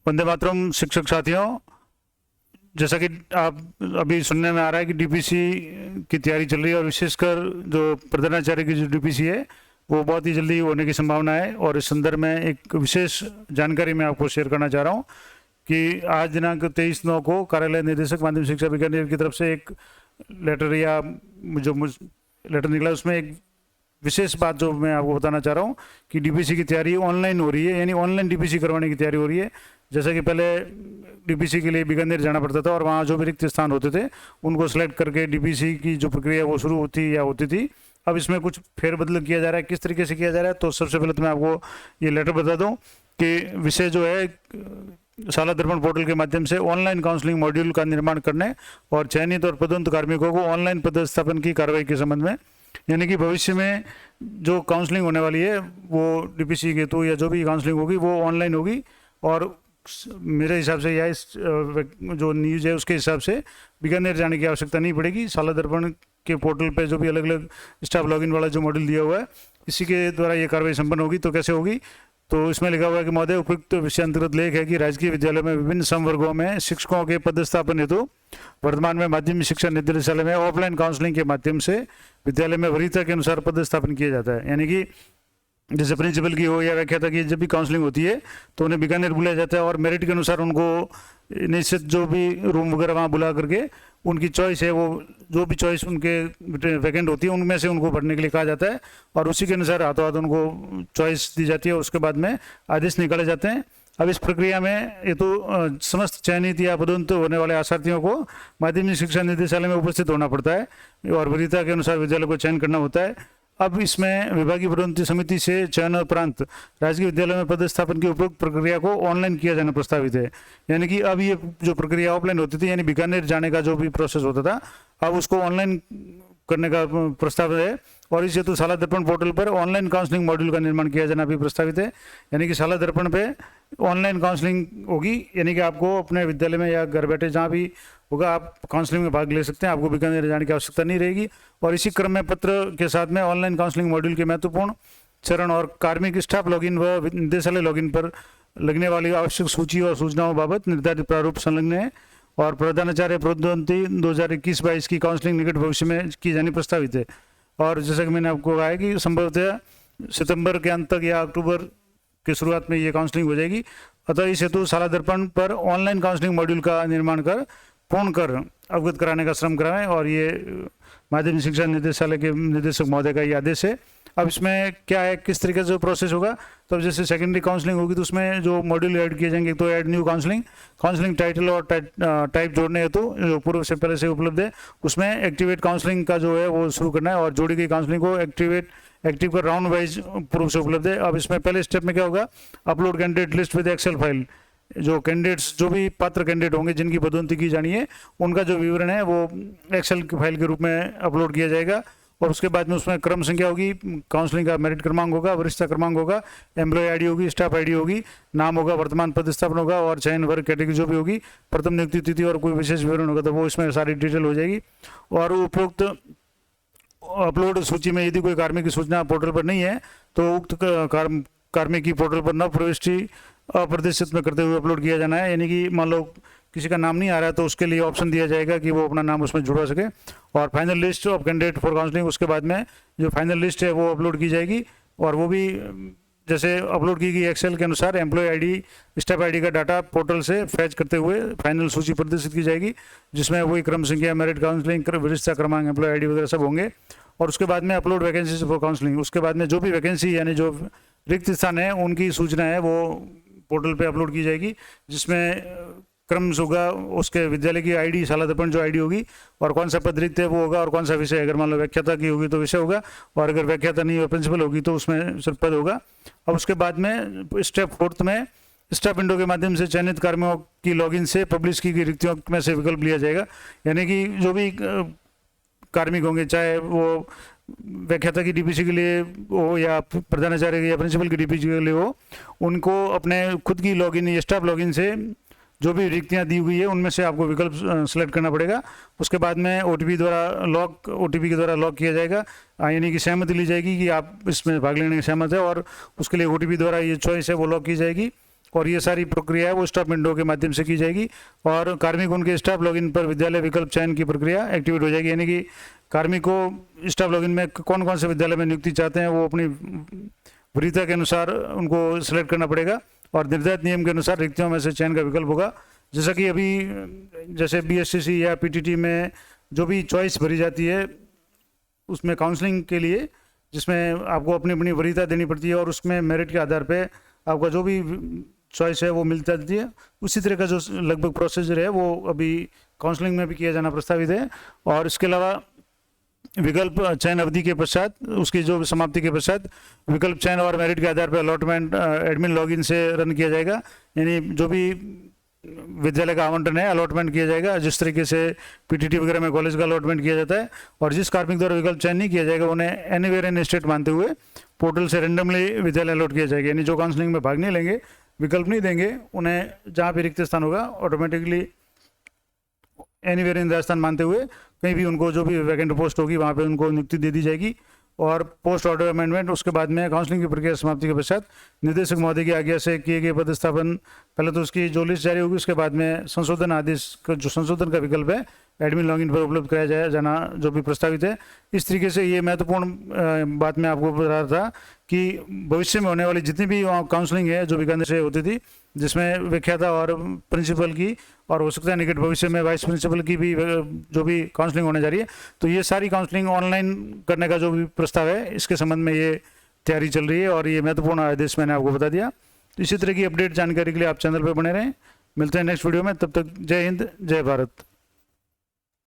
वंदे मातरम शिक्षक साथियों, जैसा कि आप अभी सुनने में आ रहा है कि डीपीसी की तैयारी चल रही है और विशेषकर जो प्रधानाचार्य की जो डीपीसी है वो बहुत ही जल्दी होने की संभावना है। और इस संदर्भ में एक विशेष जानकारी मैं आपको शेयर करना चाह रहा हूँ कि आज दिनांक 23/9 को कार्यालय निदेशक माध्यमिक शिक्षा बीकानेर की तरफ से एक लेटर या जो लेटर निकला, उसमें एक विशेष बात जो मैं आपको बताना चाह रहा हूँ कि डीपीसी की तैयारी ऑनलाइन हो रही है, यानी ऑनलाइन डीपीसी करवाने की तैयारी हो रही है। जैसा कि पहले डीपीसी के लिए बीकानेर जाना पड़ता था और वहाँ जो भी रिक्त स्थान होते थे उनको सेलेक्ट करके डीपीसी की जो प्रक्रिया वो शुरू होती थी। अब इसमें कुछ फेरबदल किया जा रहा है। किस तरीके से किया जा रहा है, तो सबसे पहले तो मैं आपको ये लेटर बता दूँ कि विषय जो है शाला दर्पण पोर्टल के माध्यम से ऑनलाइन काउंसलिंग मॉड्यूल का निर्माण करने और चयनित और पदोन्नत कार्मिकों को ऑनलाइन पदस्थापन की कार्रवाई के संबंध में, यानी कि भविष्य में जो काउंसलिंग होने वाली है वो डीपीसी के थ्रू या जो भी काउंसलिंग होगी वो ऑनलाइन होगी। और मेरे हिसाब से या इस जो न्यूज़ है उसके हिसाब से बीकानेर जाने की आवश्यकता नहीं पड़ेगी। शाला दर्पण के पोर्टल पे जो भी अलग अलग स्टाफ लॉगिन वाला जो मॉड्यूल दिया हुआ है इसी के द्वारा ये कार्रवाई संपन्न होगी। तो कैसे होगी, तो इसमें लिखा हुआ है कि महोदय, उपयुक्त विषय अंतर्गत लेख है कि राजकीय विद्यालय में विभिन्न संवर्गों में शिक्षकों के पदस्थापन हेतु वर्तमान में माध्यमिक शिक्षा निदेशालय में ऑफलाइन काउंसलिंग के माध्यम से विद्यालय में वरीयता के अनुसार पदस्थापन किया जाता है। यानी कि जैसे प्रिंसिपल की हो या व्याख्याता की जब भी काउंसलिंग होती है तो उन्हें बीकानेर बुलाया जाता है और मेरिट के अनुसार उनको निश्चित जो भी रूम वगैरह वहाँ बुला करके उनकी चॉइस है, वो जो भी चॉइस उनके वैकेंट होती है उनमें से उनको भरने के लिए कहा जाता है और उसी के अनुसार हाथों हाथ उनको चॉइस दी जाती है और उसके बाद में आदेश निकाले जाते हैं। अब इस प्रक्रिया में ये तो समस्त चयनित या पदोन्नत होने वाले आशार्थियों को माध्यमिक शिक्षा निदेशालय में उपस्थित होना पड़ता है और वरीयता के अनुसार विद्यालय को चयन करना होता है। अब इसमें विभागीय पदोन्नति समिति से चयन उपरांत राजकीय विद्यालय में पदस्थापन की उपयुक्त प्रक्रिया को ऑनलाइन किया जाना प्रस्तावित है। यानी कि अब ये जो प्रक्रिया ऑफलाइन होती थी, यानी बीकानेर जाने का जो भी प्रोसेस होता था, अब उसको ऑनलाइन करने का प्रस्ताव है और इस हेतु शाला दर्पण पोर्टल पर ऑनलाइन काउंसलिंग मॉड्यूल का निर्माण किया जाना भी प्रस्तावित है। यानी कि शाला दर्पण पे ऑनलाइन काउंसलिंग होगी, यानी कि आपको अपने विद्यालय में या घर बैठे जहाँ भी होगा आप काउंसलिंग में भाग ले सकते हैं, आपको बीकानेर जाने की आवश्यकता नहीं रहेगी। और इसी क्रम में पत्र के साथ में ऑनलाइन काउंसलिंग मॉड्यूल के महत्वपूर्ण चरण और कार्मिक स्टाफ लॉगिन व निदेशालय लॉगिन पर लगने वाली आवश्यक सूची और सूचनाओं बाबत निर्धारित प्रारूप संलग्न है और प्रधानाचार्य पदोन्नति 2021-22 की काउंसलिंग निकट भविष्य में की जानी प्रस्तावित है। और जैसा कि मैंने आपको कहा है कि संभवतः सितंबर के अंत तक या अक्टूबर की शुरुआत में ये काउंसलिंग हो जाएगी। अतः इस हेतु शाला दर्पण पर ऑनलाइन काउंसलिंग मॉड्यूल का निर्माण कर पूर्ण कर अवगत कराने का श्रम कराएं और ये माध्यमिक शिक्षा निदेशालय के निदेशक महोदय का ये आदेश है। अब इसमें क्या है, किस तरीके से प्रोसेस होगा, तो जैसे सेकेंडरी काउंसलिंग होगी तो उसमें जो मॉड्यूल ऐड किए जाएंगे, तो ऐड न्यू काउंसलिंग टाइटल और टाइप जोड़ने हेतु जो पूर्व से पहले से उपलब्ध है उसमें एक्टिवेट काउंसलिंग का जो है वो शुरू करना है और जोड़ी गई काउंसलिंग को एक्टिव कर राउंड वाइज पूर्व से उपलब्ध है। अब इसमें पहले स्टेप में क्या होगा, upload candidate list with Excel file, जो कैंडिडेट्स जो भी पात्र कैंडिडेट होंगे जिनकी पदोन्नति की जानी है उनका जो विवरण है वो एक्सेल की फाइल के रूप में अपलोड किया जाएगा। और उसके बाद में उसमें क्रम संख्या होगी, काउंसलिंग का मेरिट क्रमांक होगा, वरिष्ठता क्रमांक होगा, एम्प्लॉय आईडी होगी, स्टाफ आईडी होगी, नाम होगा, वर्तमान पदस्थापन होगा और चयन वर्ग कैटेगरी जो भी होगी, प्रथम नियुक्ति तिथि और कोई विशेष विवरण होगा तो वो इसमें सारी डिटेल हो जाएगी। और उपयुक्त अपलोड सूची में यदि कोई कार्मिक की सूचना पोर्टल पर नहीं है तो उक्त कार्मिक की पोर्टल पर नव प्रविष्टि अप्रदर्शित में करते हुए अपलोड किया जाना है। यानी कि मान लो किसी का नाम नहीं आ रहा है तो उसके लिए ऑप्शन दिया जाएगा कि वो अपना नाम उसमें जुड़वा सके। और final list of candidate for counselling, उसके बाद में जो फाइनल लिस्ट है वो अपलोड की जाएगी और वो भी जैसे अपलोड की गई एक्सेल के अनुसार एम्प्लॉय आईडी, स्टाफ आईडी का डाटा पोर्टल से फैच करते हुए फाइनल सूची प्रदर्शित की जाएगी जिसमें वही क्रम संख्या, मेरिट काउंसलिंग, वरिष्ठता क्रमांक, एम्प्लॉय आईडी वगैरह सब होंगे। और उसके बाद में अपलोड वैकेंसी फॉर काउंसलिंग, उसके बाद में जो भी वैकेंसी यानी जो रिक्त स्थान है उनकी सूचना है वो पोर्टल पे अपलोड की जाएगी जिसमें क्रम होगा, उसके विद्यालय की आईडी, शाला दर्पण जो आईडी होगी और कौन सा पद रिक्त है वो होगा और कौन सा विषय, अगर मान लो व्याख्याता की होगी तो विषय होगा और अगर व्याख्याता नहीं हो प्रिंसिपल होगी तो उसमें सिर्फ पद होगा। अब उसके बाद में स्टेप 4 में स्टाफ विंडो के माध्यम से चयनित कार्मिकों की लॉगिन से पब्लिश की गई रिक्तियों में से विकल्प लिया जाएगा। यानी कि जो भी कार्मिक होंगे, चाहे वो व्याख्याता की डीपीसी के लिए हो या प्रधानाचार्य या प्रिंसिपल की डीपीसी के लिए हो, उनको अपने खुद की लॉगिन या स्टाफ लॉगिन से जो भी रिक्तियाँ दी हुई है उनमें से आपको विकल्प सेलेक्ट करना पड़ेगा। उसके बाद में ओटीपी के द्वारा लॉक किया जाएगा, यानी कि सहमति ली जाएगी कि आप इसमें भाग लेने की सहमत है और उसके लिए ओटीपी द्वारा ये चॉइस है वो लॉक की जाएगी। और ये सारी प्रक्रिया है वो स्टाफ विंडो के माध्यम से की जाएगी और कार्मिक उनके स्टाफ लॉगिन पर विद्यालय विकल्प चयन की प्रक्रिया एक्टिवेट हो जाएगी। यानी कि कार्मिक को स्टाफ लॉगिन में कौन कौन से विद्यालय में नियुक्ति चाहते हैं वो अपनी वरीयता के अनुसार उनको सिलेक्ट करना पड़ेगा और निर्धारित नियम के अनुसार रिक्तियों में से चयन का विकल्प होगा। जैसा कि अभी जैसे बीएससीसी या पीटीटी में जो भी चॉइस भरी जाती है उसमें काउंसलिंग के लिए, जिसमें आपको अपनी अपनी वरीयता देनी पड़ती है और उसमें मेरिट के आधार पे आपका जो भी चॉइस है वो मिल जाती है, उसी तरह का जो लगभग प्रोसीजर है वो अभी काउंसलिंग में भी किया जाना प्रस्तावित है। और इसके अलावा विकल्प चयन अवधि के पश्चात, उसकी जो समाप्ति के पश्चात विकल्प चयन और मेरिट के आधार पर अलॉटमेंट एडमिन लॉगिन से रन किया जाएगा। यानी जो भी विद्यालय का आवंटन है अलॉटमेंट किया जाएगा, जिस तरीके से पीटीटी वगैरह में कॉलेज का अलॉटमेंट किया जाता है। और जिस कार्मिक द्वारा विकल्प चयन नहीं किया जाएगा उन्हें एनीवेयर इन स्टेट मानते हुए पोर्टल से रेंडमली विद्यालय अलॉट किया जाएगा। यानी जो काउंसलिंग में भाग नहीं लेंगे, विकल्प नहीं देंगे, उन्हें जहाँ पे रिक्त स्थान होगा ऑटोमेटिकली एनीवेयर इन राजस्थान मानते हुए कहीं भी उनको जो भी वैकेंट पोस्ट होगी वहाँ पे उनको नियुक्ति दे दी जाएगी। और पोस्ट ऑर्डर अमेंडमेंट उसके बाद में काउंसलिंग की प्रक्रिया समाप्ति के पश्चात निदेशक महोदय की आज्ञा से किए गए पदस्थापन, पहले तो उसकी जो लिस्ट जारी होगी उसके बाद में संशोधन आदेश का जो संशोधन का विकल्प है एडमिन लॉगिन पर उपलब्ध कराया जाना जो भी प्रस्तावित है। इस तरीके से ये महत्वपूर्ण बात मैं आपको बता रहा था कि भविष्य में होने वाली जितनी भी काउंसलिंग है जो बीकानेर से होती थी, जिसमें व्याख्याता और प्रिंसिपल की और हो सकता है निकट भविष्य में वाइस प्रिंसिपल की भी जो भी काउंसलिंग होने जा रही है, तो ये सारी काउंसलिंग ऑनलाइन करने का जो भी प्रस्ताव है इसके संबंध में ये तैयारी चल रही है और ये महत्वपूर्ण आदेश मैंने आपको बता दिया। तो इसी तरह की अपडेट जानकारी के लिए आप चैनल पर बने रहें। मिलते हैं नेक्स्ट वीडियो में, तब तक जय हिंद जय भारत।